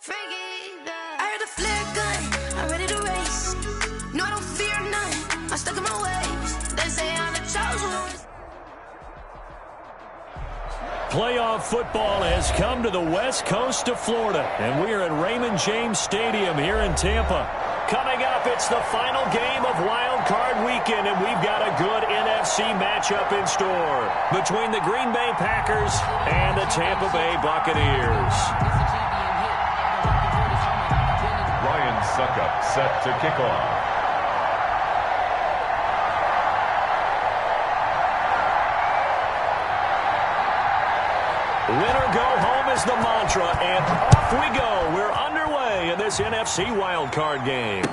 I heard the flare gun, I'm ready to race. No, I don't fear none, I'm stuck in my ways. They say I'm the chosen one. Playoff football has come to the west coast of Florida, and we are at Raymond James Stadium here in Tampa. Coming up, it's the final game of Wild Card Weekend, and we've got a good NFC matchup in store between the Green Bay Packers and the Tampa Bay Buccaneers. Ryan Suckup set to kick off. Winner go home is the mantra, and off we go. We're underway in this NFC wildcard game.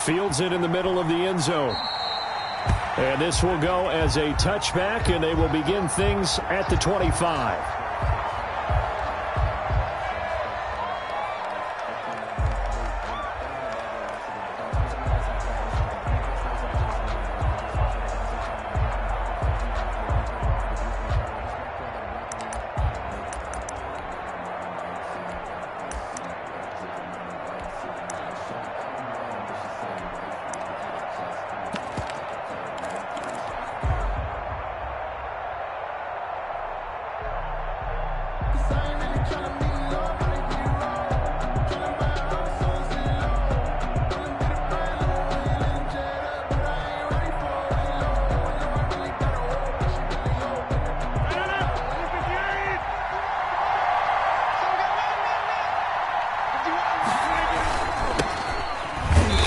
Fields it in the middle of the end zone. And this will go as a touchback, and they will begin things at the 25.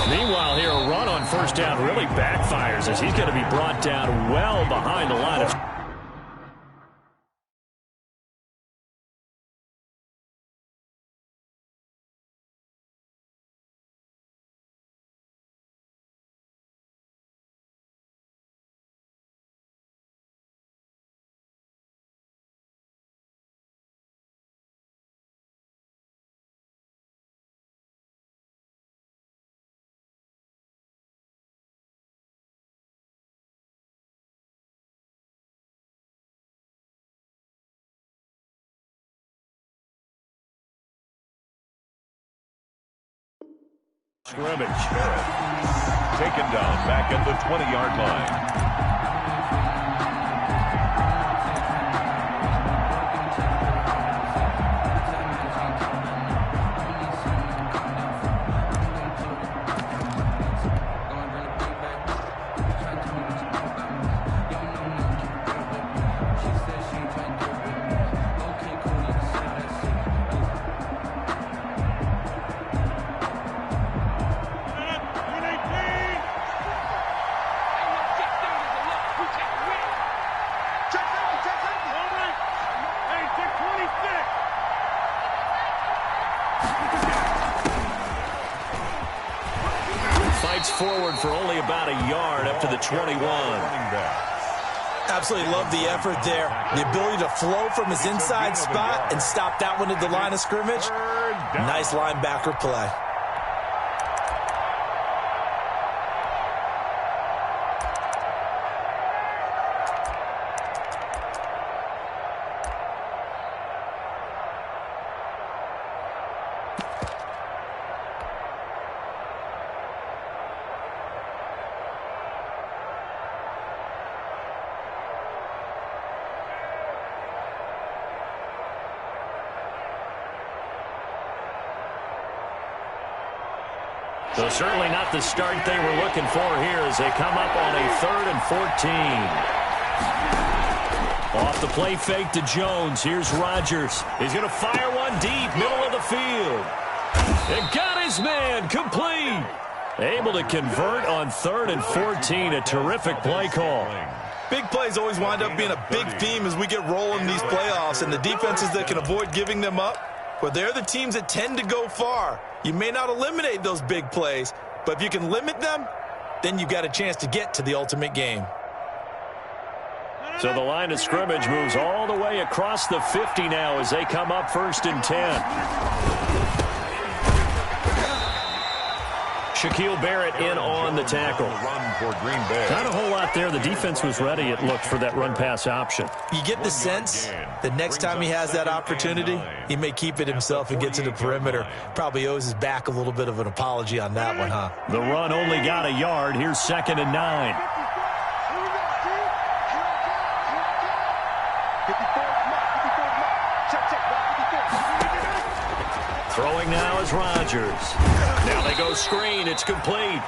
Meanwhile, here a run on first down really backfires as he's going to be brought down well behind the line of... scrimmage. Taken down back at the 20-yard line. Forward for only about a yard up to the 21. Absolutely love the effort there. The ability to flow from his inside spot and stop that one at the line of scrimmage. Nice linebacker play. So certainly not the start they were looking for here as they come up on a 3rd and 14. Off the play fake to Jones. Here's Rodgers. He's going to fire one deep, middle of the field. And got his man complete. Able to convert on 3rd and 14. A terrific play call. Big plays always wind up being a big theme as we get rolling in these playoffs, and the defenses that can avoid giving them up, but they're the teams that tend to go far. You may not eliminate those big plays, but if you can limit them, then you've got a chance to get to the ultimate game. So the line of scrimmage moves all the way across the 50 now as they come up 1st and 10. Shaquille Barrett in on the tackle. Run for Green Bay. Not a whole lot there. The defense was ready, it looked, for that run-pass option. You get the sense the next time he has that opportunity, he may keep it himself and get to the perimeter. Probably owes his back a little bit of an apology on that one, huh? The run only got a yard. Here's 2nd and 9. Throwing now is Rodgers. Now they go screen. It's complete.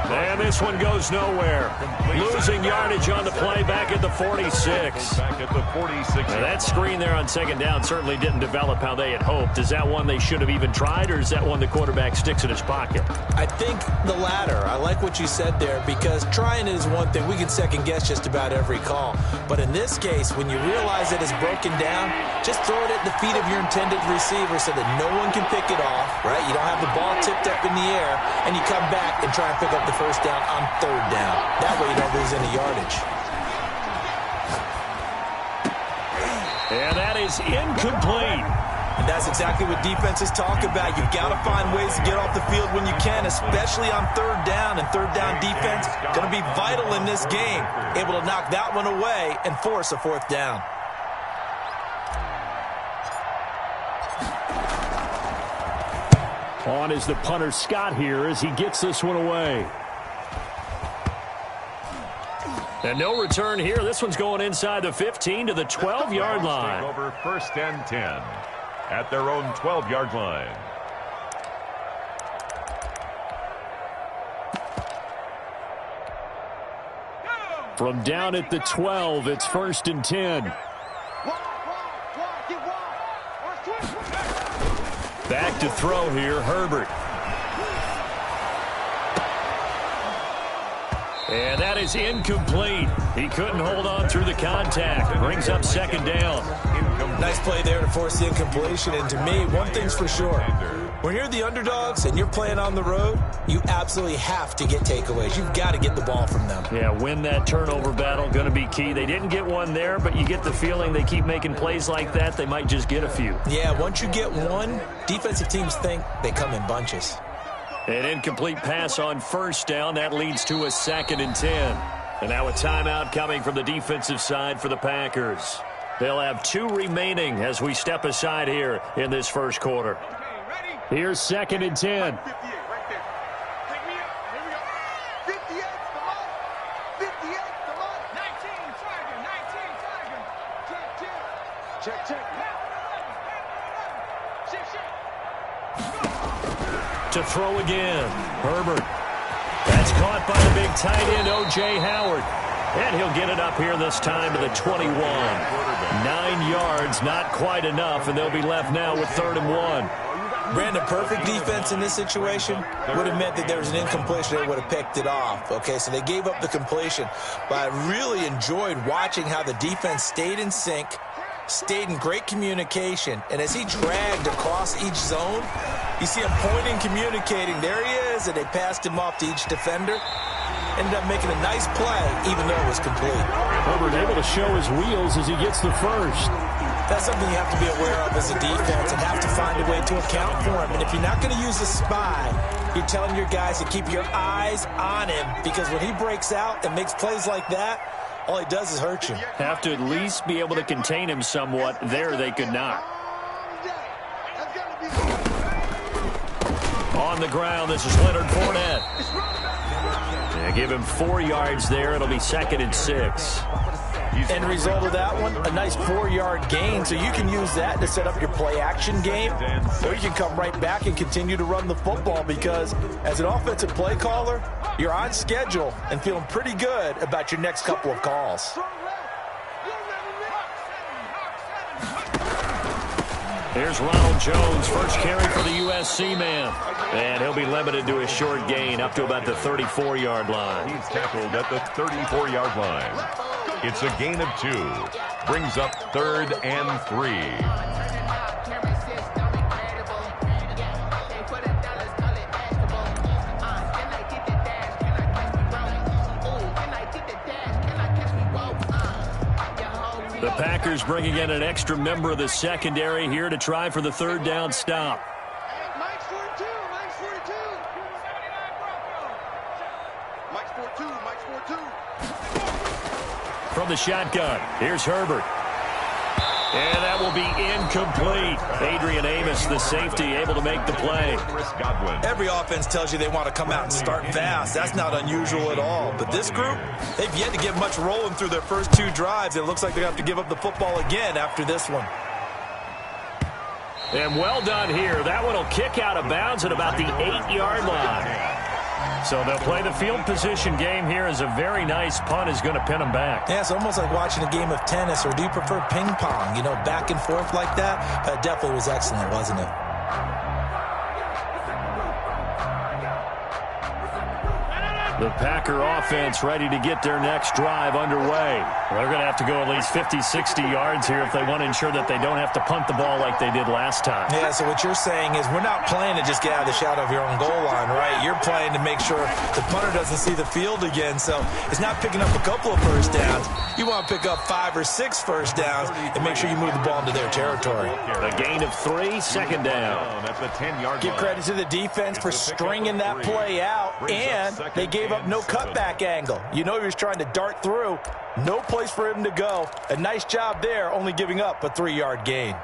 And this one goes nowhere. Losing yardage on the play back at the 46. Back at the 46. Now that screen there on 2nd down certainly didn't develop how they had hoped. Is that one they should have even tried, or is that one the quarterback sticks in his pocket? I think the latter. I like what you said there, because trying it is one thing. We can second guess just about every call. But in this case, when you realize that it's broken down, just throw it at the feet of your intended receiver so that no one can pick it off, right? You don't have the ball tipped up in the air, and you come back and try and pick up the first down on 3rd down. That way you don't lose any yardage. And that is incomplete. And that's exactly what defenses talk about. You've got to find ways to get off the field when you can, especially on 3rd down. And 3rd down defense going to be vital in this game. Able to knock that one away and force a 4th down. On is the punter Scott here as he gets this one away. And no return here. This one's going inside the 15 to the 12-yard line. Over 1st and 10 at their own 12-yard line. From down at the 12, it's 1st and 10. Back to throw here, Herbert. And that is incomplete. He couldn't hold on through the contact. Brings up 2nd down. Nice play there to force the incompletion. And to me, one thing's for sure. When you're the underdogs and you're playing on the road, you absolutely have to get takeaways. You've got to get the ball from them. Yeah, win that turnover battle, going to be key. They didn't get one there, but you get the feeling they keep making plays like that, they might just get a few. Yeah, once you get one, defensive teams think they come in bunches. An incomplete pass on 1st down. That leads to a 2nd and 10. And now a timeout coming from the defensive side for the Packers. They'll have 2 remaining as we step aside here in this 1st quarter. Here's 2nd and 10. To throw again. Herbert. That's caught by the big tight end, O.J. Howard. And he'll get it up here this time to the 21. 9 yards, not quite enough, and they'll be left now with 3rd and 1. Brandon, perfect defense in this situation would have meant that there was an incompletion. They would have picked it off. Okay, so they gave up the completion. But I really enjoyed watching how the defense stayed in sync, stayed in great communication. And as he dragged across each zone, you see him pointing, communicating. There he is, and they passed him off to each defender. Ended up making a nice play, even though it was complete. Herbert able to show his wheels as he gets the first. That's something you have to be aware of as a defense and have to find a way to account for him. And if you're not going to use a spy, you're telling your guys to keep your eyes on him, because when he breaks out and makes plays like that, all he does is hurt you. Have to at least be able to contain him somewhat. There they could not. On the ground, this is Leonard Fournette. Yeah, give him 4 yards there. It'll be 2nd and 6. End result of that one, a nice 4-yard gain, so you can use that to set up your play-action game, or you can come right back and continue to run the football, because as an offensive play caller, you're on schedule and feeling pretty good about your next couple of calls. Here's Ronald Jones, first carry for the USC man. And he'll be limited to a short gain up to about the 34-yard line. He's tackled at the 34-yard line. It's a gain of 2. Brings up 3rd and 3. The Packers bringing in an extra member of the secondary here to try for the 3rd down stop. from the shotgun. Here's Herbert. And that will be incomplete. Adrian Amos, the safety, able to make the play. Every offense tells you they want to come out and start fast. That's not unusual at all. But this group, they've yet to get much rolling through their first 2 drives. It looks like they have to give up the football again after this one. And well done here. That one will kick out of bounds at about the 8-yard line. So they'll play the field position game here as a very nice punt is going to pin them back. Yeah, it's almost like watching a game of tennis, or do you prefer ping pong? You know, back and forth like that? That definitely was excellent, wasn't it? The Packer offense ready to get their next drive underway. They're going to have to go at least 50, 60 yards here if they want to ensure that they don't have to punt the ball like they did last time. Yeah, so what you're saying is we're not playing to just get out of the shadow of your own goal line, right? You're playing to make sure the punter doesn't see the field again. So it's not picking up a couple of first downs. You want to pick up 5 or 6 first downs and make sure you move the ball into their territory. A gain of 3, second down. That's the 10-yard line. Give credit to the defense for stringing that play out, and they gave up no cutback angle. You know he was trying to dart through. No place for him to go. A nice job there, only giving up a 3-yard gain.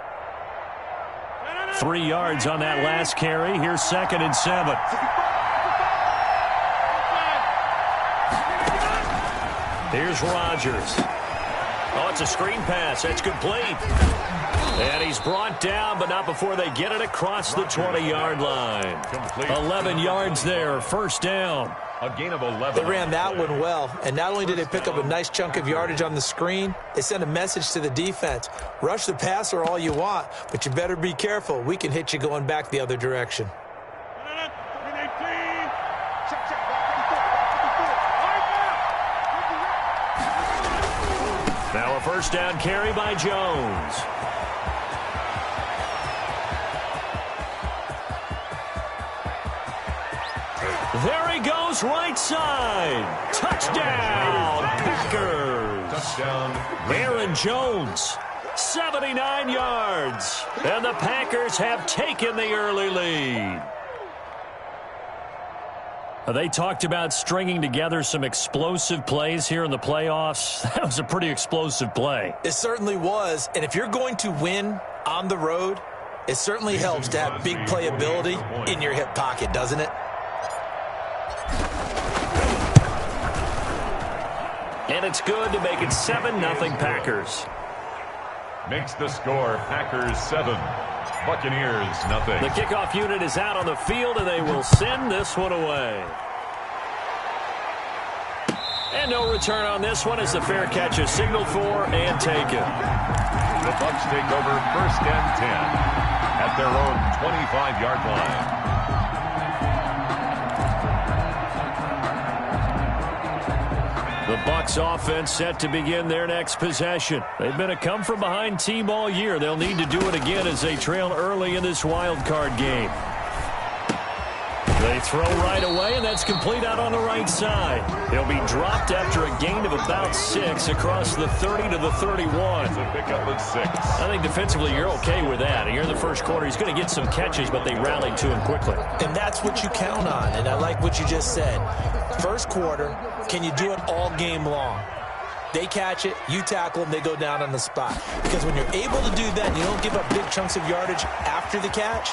3 yards on that last carry. Here's 2nd and 7. Here's Rodgers. Oh, it's a screen pass. That's complete. And he's brought down, but not before they get it across the 20-yard line. 11 yards there, first down. A gain of 11. They ran that one well, and not only did they pick up a nice chunk of yardage on the screen, they sent a message to the defense. Rush the passer all you want, but you better be careful. We can hit you going back the other direction. Now a first down carry by Jones. There he goes, right side. Touchdown, Packers. Touchdown. Aaron Jones, 79 yards. And the Packers have taken the early lead. They talked about stringing together some explosive plays here in the playoffs. That was a pretty explosive play. It certainly was, and if you're going to win on the road, it certainly helps to have big playability in your hip pocket, doesn't it? And it's good to make it 7-0 Packers. Makes the score Packers 7. Buccaneers nothing. The kickoff unit is out on the field, and they will send this one away. And no return on this one as the fair catch is signaled for and taken. The Bucs take over 1st and 10 at their own 25-yard line. The Bucs offense set to begin their next possession. They've been a come-from-behind team all year. They'll need to do it again as they trail early in this wild card game. They throw right away, and that's complete out on the right side. They'll be dropped after a gain of about 6 across the 30 to the 31. It's a pickup of 6. I think defensively you're okay with that. Here in the first quarter, he's going to get some catches, but they rallied to him quickly. And that's what you count on, and I like what you just said. First quarter, can you do it all game long? They catch it, you tackle them, they go down on the spot. Because when you're able to do that, you don't give up big chunks of yardage after the catch.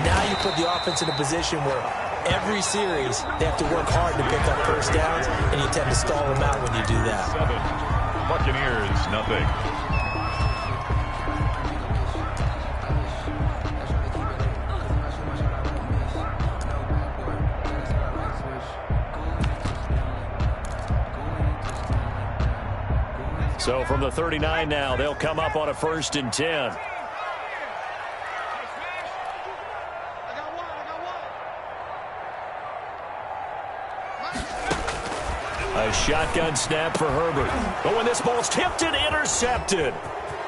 Now you put the offense in a position where every series they have to work hard to pick up first downs, and you tend to stall them out when you do that. 7. Buccaneers nothing. So from the 39 now, they'll come up on a 1st and 10. A shotgun snap for Herbert. But when this ball's tipped and intercepted.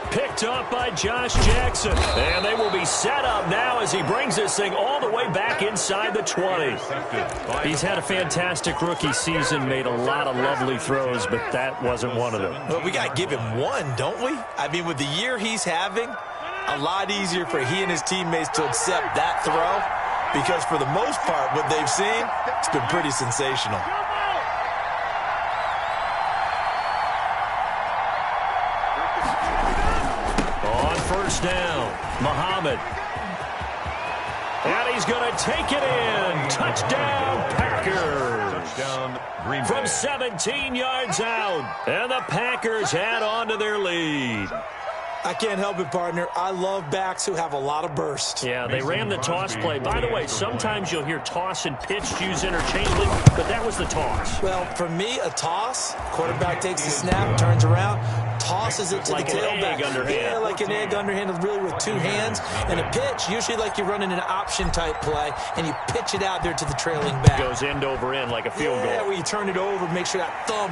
Picked up by Josh Jackson. And they will be set up now as he brings this thing all the way back inside the 20. He's had a fantastic rookie season, made a lot of lovely throws, but that wasn't one of them. Well, we got to give him one, don't we? I mean, with the year he's having, a lot easier for he and his teammates to accept that throw, because for the most part, what they've seen, it's been pretty sensational. Muhammad. And he's going to take it in. Touchdown, Packers. Touchdown, Green Bay. From 17 yards out. And the Packers add on to their lead. I can't help it, partner. I love backs who have a lot of burst. Yeah, they ran the toss play. By the way, sometimes you'll hear toss and pitch used interchangeably, but that was the toss. Well, for me, a toss, quarterback takes the snap, turns around, tosses it to like the tailback. Like an egg underhand. Yeah, like an egg underhanded, really with two hands. And a pitch, usually like you're running an option-type play, and you pitch it out there to the trailing back. Goes end over end like a field goal. Yeah, where you turn it over, make sure that thumb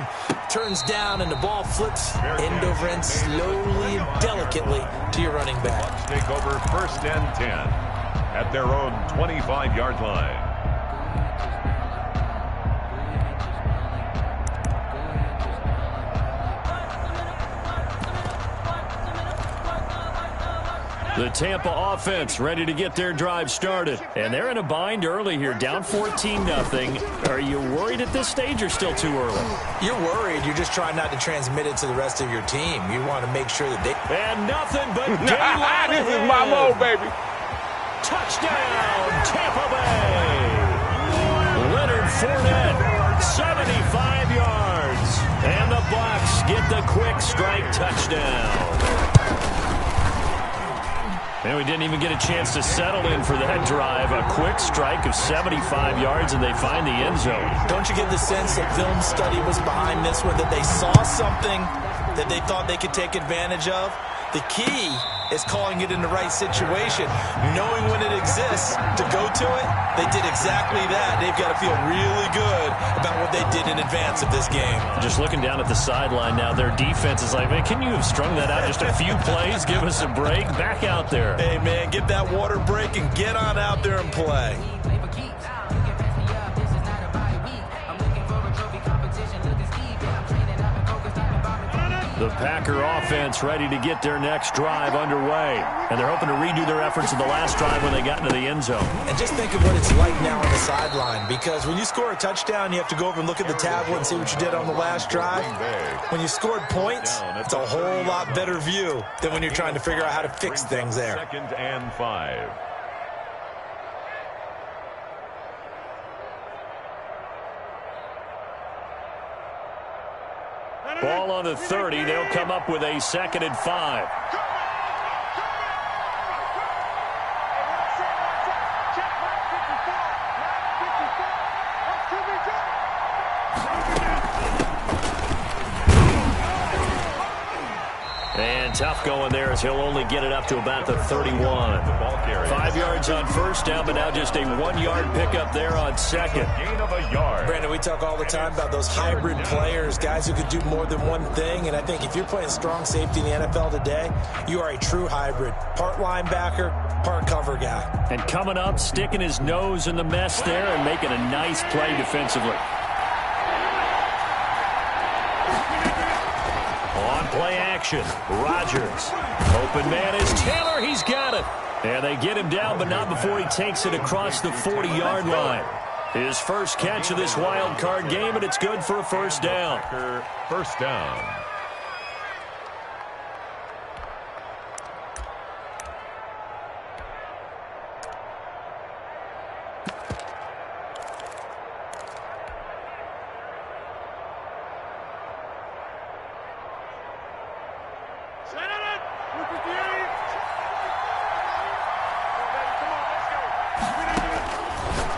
turns down, and the ball flips end over end slowly and delicately to your running back. Take over 1st and 10 at their own 25-yard line. The Tampa offense ready to get their drive started. And they're in a bind early here, down 14-0. Are you worried at this stage or still too early? You're worried. You're just trying not to transmit it to the rest of your team. You want to make sure that they... And nothing but daylight This ahead. is my mode, baby. Touchdown, Tampa Bay. Leonard Fournette, 75 yards. And the Bucs get the quick strike touchdown. And we didn't even get a chance to settle in for that drive. A quick strike of 75 yards, and they find the end zone. Don't you get the sense that film study was behind this one, that they saw something that they thought they could take advantage of? The key is calling it in the right situation, knowing when it exists to go to it. They did exactly that. They've got to feel really good about what they did in advance of this game. Just looking down at the sideline now, their defense is like, man, can you have strung that out just a few plays? Give us a break. Back out there. Hey, man, get that water break and get on out there and play. The Packer offense ready to get their next drive underway. And they're hoping to redo their efforts in the last drive when they got into the end zone. And just think of what it's like now on the sideline, because when you score a touchdown, you have to go over and look at the tablet and see what you did on the last drive. When you scored points, it's a whole lot better view than when you're trying to figure out how to fix things there. 2nd and 5. Ball on the 30. They'll come up with a 2nd and 5. And tough going there as he'll only get it up to about the 31. 5 yards on 1st down, but now just a 1-yard pickup there on 2nd. Gain of a yard. Brandon, we talk all the time about those hybrid players, guys who could do more than one thing, and I think if you're playing strong safety in the NFL today, you are a true hybrid. Part linebacker, part cover guy. And coming up, sticking his nose in the mess there and making a nice play defensively. On play action, Rodgers. Open man is Taylor. He's got it. And they get him down, but not before he takes it across the 40-yard line. His first catch of this wild card game, and it's good for a 1st down. 1st down.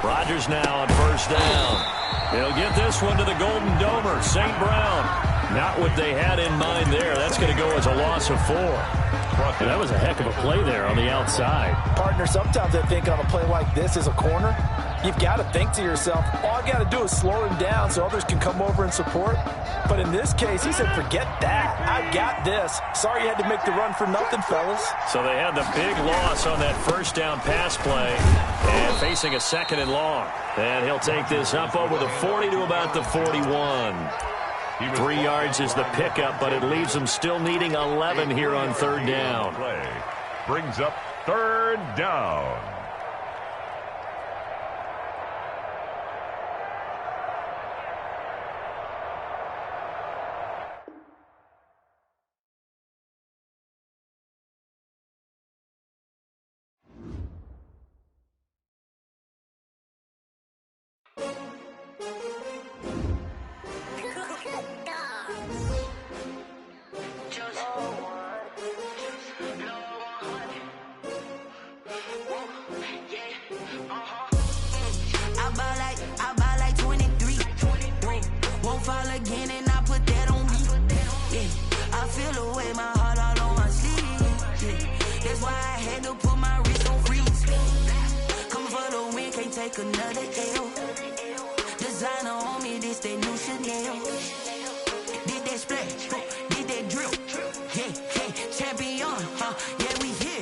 Rodgers now on 1st down. They'll get this one to the Golden Domer, St. Brown. Not what they had in mind there. That's going to go as a loss of 4. And that was a heck of a play there on the outside. Partner, sometimes I think on a play like this as a corner, you've got to think to yourself, all I got to do is slow him down so others can come over and support. But in this case, he said, forget that. I got this. Sorry you had to make the run for nothing, fellas. So they had the big loss on that 1st down pass play and facing a 2nd and long. And he'll take this up over the 40 to about the 41. 3 yards is the pickup, but it leaves them still needing 11 here on 3rd down. Play brings up 3rd down. That's why I had to put my wrist on freeze. Coming for the win, can't take another L. Designer on me, this that new Chanel. Did that splash, did that drill. Yeah, champion, yeah, we here.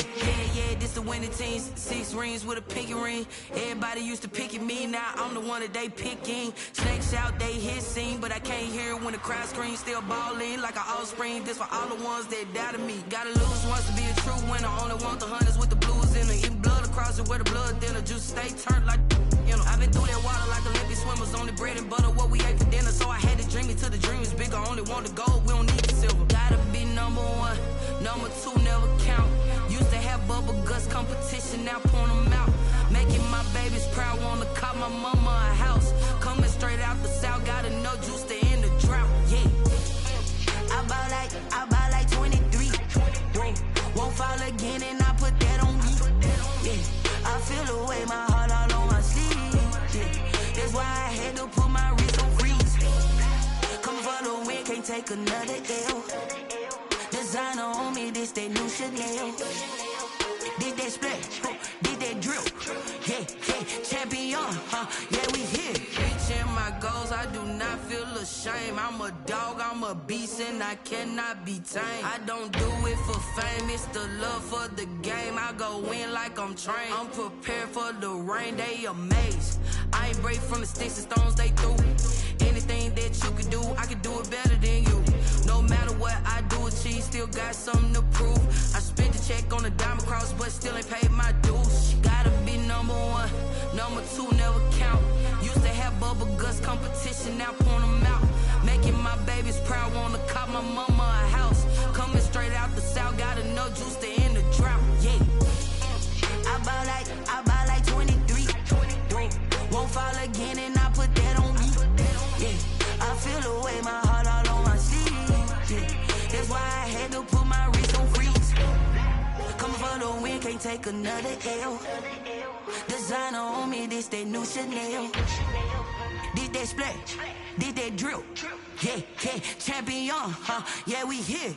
Yeah, this the winning teams. 6 rings with a pinky ring. Everybody used to pick at me, now I'm the one that they picking. Snakes out, they hit scene, but I can't hear it when the crowd screams. Still ballin' like an offspring. This for all the ones that doubted me. Gotta lose once to be a true winner. Only want the hunters with the blues in it. Eating blood across it where the blood dinner. Juice stay turned like, you know. I've been through that water like Olympic swimmers. Only bread and butter, what we ate for dinner. So I had to dream it till the dream is bigger. Only want the gold, we don't need the silver. Gotta be number 1, number 2 never count. Used to have bubble guts competition, now point them out. Making my babies proud, wanna call my mama a house. Coming straight out the south, gotta know juice to end the drought. Yeah, I bought like 23. Whoa, won't fall again, and I put that on me. Yeah, I feel the way, my heart all on my sleeve. Yeah, that's why I had to put my wrist on freeze. Coming for the win, can't take another L. Designer on me, this that new Chanel. Did that splash, did that drill. Yeah, champion, yeah, we here. Reaching my goals, I do not feel ashamed. I'm a dog, I'm a beast, and I cannot be tamed. I don't do it for fame, it's the love for the game. I go in like I'm trained. I'm prepared for the rain, they amazed. I ain't break from the sticks and stones they threw. Anything that you can do, I can do it better than you. No matter what I do, achieve, still got something to prove. I spent the check on the diamond cross, but still ain't paid my dues. Gotta be number 1, number 2 never count. Used to have bubble guts competition, now point them out. Making my babies proud, wanna call my mama a house. Coming straight out the south, gotta know juice to end the drought. Yeah, I bought like 23. Won't fall again, and I put that on me. Yeah, I feel the way, my heart all on my sleeve. Yeah, that's why I had to put my wrist on freeze. Coming for the win, can't take another L. Designer on me, this that new Chanel. Did that splash, did that drill. Yeah, champion, yeah, we here.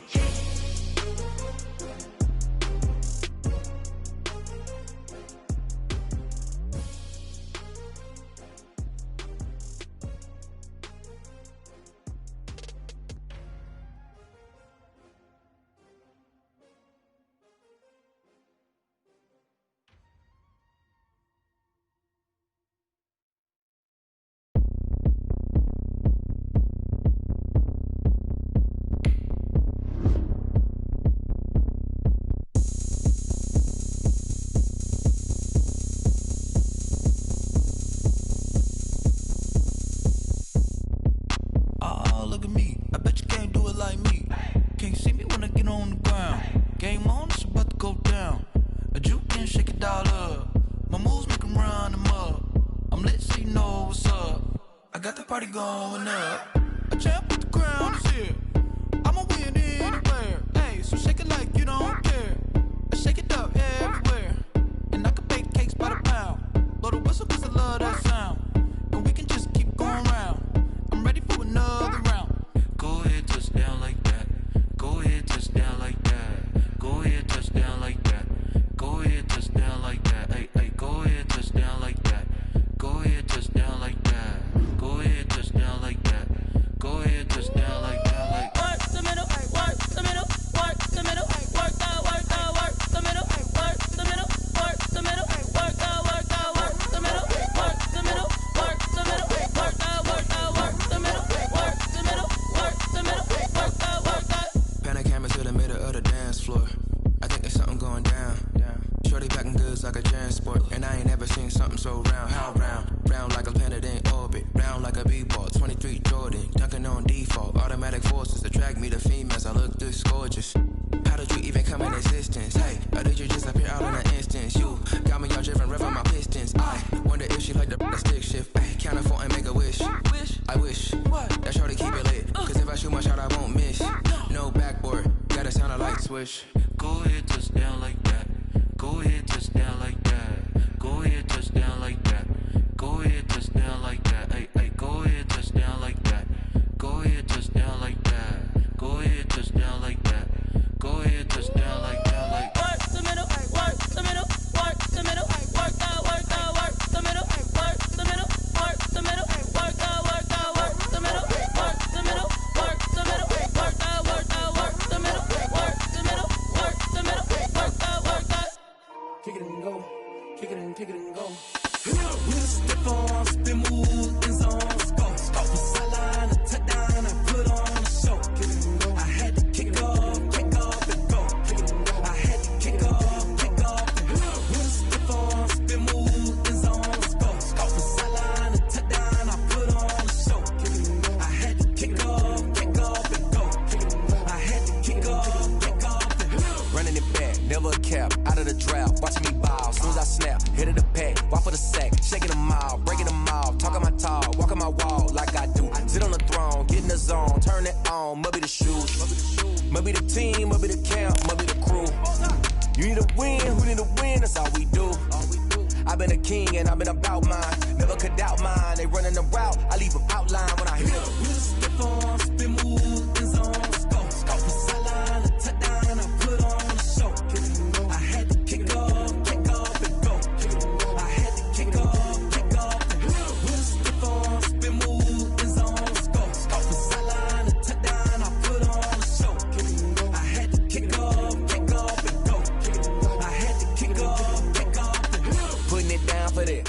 Going up, a champ with the crown is here. I'ma win anywhere. Hey, so shake it like you don't care. I shake it up everywhere. And I can bake cakes by the pound. Blow the whistle cause I love that sound. And we can just keep going round. I'm ready for another round. Go ahead, touch down like that. Go ahead, touch down like that. Go ahead, touch down like that. Go ahead, touch down like that. Hey, go ahead, touch down like that. Go ahead, touch down like that. Go ahead, touch down like that. Go ahead, touch down like that. Like work the middle, work the middle, work the middle, work the middle, work the middle, work the middle, work the middle, work the middle, work the middle, work the middle, work the middle, work the middle, work the. Pan a camera to the middle of the dance floor. I think there's something going down. Shorty packing goods like a transport, and I ain't never seen something so round. How round? Round like a planet in orbit, round like a b-ball. 23 Jordan, dunking on default. Automatic forces attract me to females. I look this gorgeous. How did you even come in existence? Hey, or did you just appear out in an instance? You got me all driven, revving my pistons. I wonder if she like the stick shift. Ay, count a four and make a wish. I wish that shorty keep it lit. Cause if I shoot my shot, I won't miss. No backboard, gotta sound a light switch. Go ahead, touch down like that. Go ahead, touch down like that. Go ahead, touch down like that. Go ahead, touch down like that. Hey, go ahead, touch down like that. Go ahead, touch down like that. Go ahead, touch down like that. Go ahead, touch down like that. Like work the middle. kick it and go, kick it and go. With a stiff arm, spin move, in zone, score. Off the sideline, a touchdown, I put on a show. Kick it and go. I had to kick off and go. Kick it and go. I had to kick off and go. With a stiff arm, spin move, in zone, score. Off the sideline, a touchdown, I put on a show. Kick it and go. I had to kick off and go. Kick it and go. I had to kick off and go. Running it back, never a cap, out of the draft, watching me ball, soon as I snap, hit of the pack, walk for the sack, shaking them all, breaking them all, talking my talk, walking my wall like I do, sit on the throne, get in the zone, turn it on, maybe the shoes, maybe the team, maybe the camp, maybe the crew, you need a win, who need a win, that's all we do, I've been a king and I've been about mine, never could doubt mine, they running the route, I leave them outline when I hit them. With a stiff arm, spin move, in zone, score, off the sideline, a touchdown, I put on a show. Kick it and go. I had to kick off and go. Kick it and go. I had to kick off and go. With a stiff arm, spin move, in zone, score, off the sideline, a touchdown, I put on a show. Kick it and go. I had to kick off and go. Kick it and go. I had to kick off and go. Putting it down for that.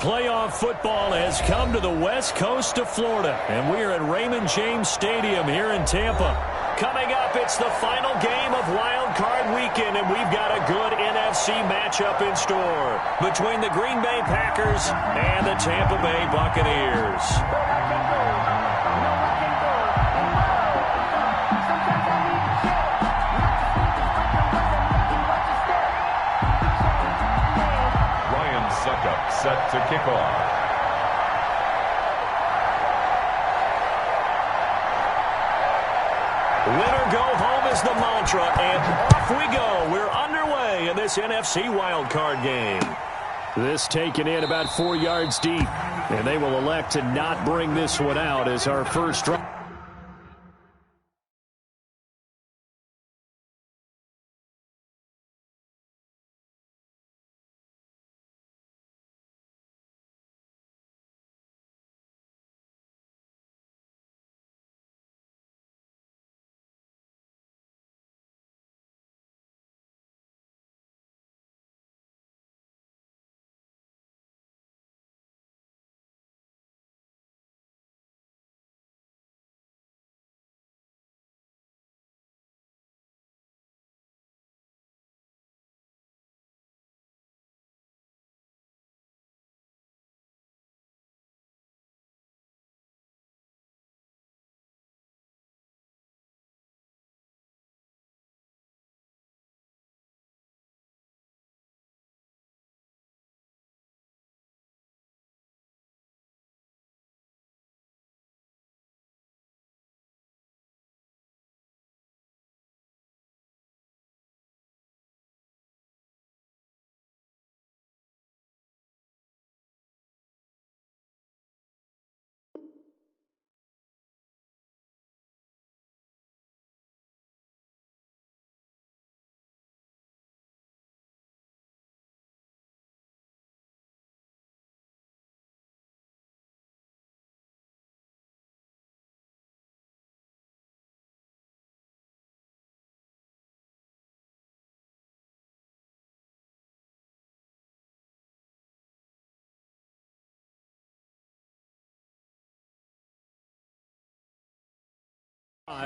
Playoff football has come to the west coast of Florida, and we are at Raymond James Stadium here in Tampa. Coming up, it's the final game of Wild Card Weekend, and we've got a good NFC matchup in store between the Green Bay Packers and the Tampa Bay Buccaneers. Suckup set to kick off. Winner go home is the mantra, and off we go. We're underway in this NFC wildcard game. This taken in about 4 yards deep, and they will elect to not bring this one out as our first drive.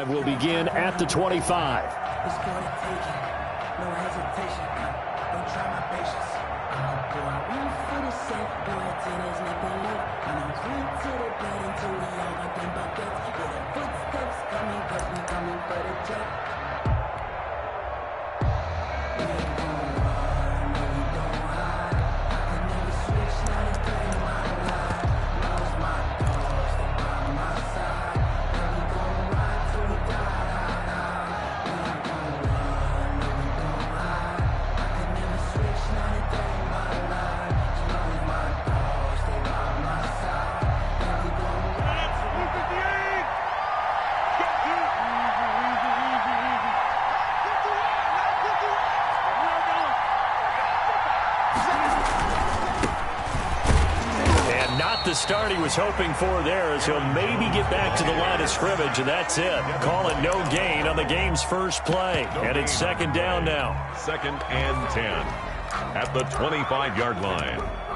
Will begin at the 25. It's for the taking, no hesitation. Don't try my patience. Do I run for the safe? Do I till there's nothing left? And I'm free to the bed until we all got them buckets. Yeah, the footsteps coming, cause we coming for the jet. We ain't gon' run, no we don't hide. I can never switch, not a day in my life. Lost my dogs, they by my side. And we gon' ride till we die. the start he was hoping for there, as he'll maybe get back to the line of scrimmage, and that's it. Call it no gain on the game's first play. And it's second down now. 2nd and 10 at the 25-yard line.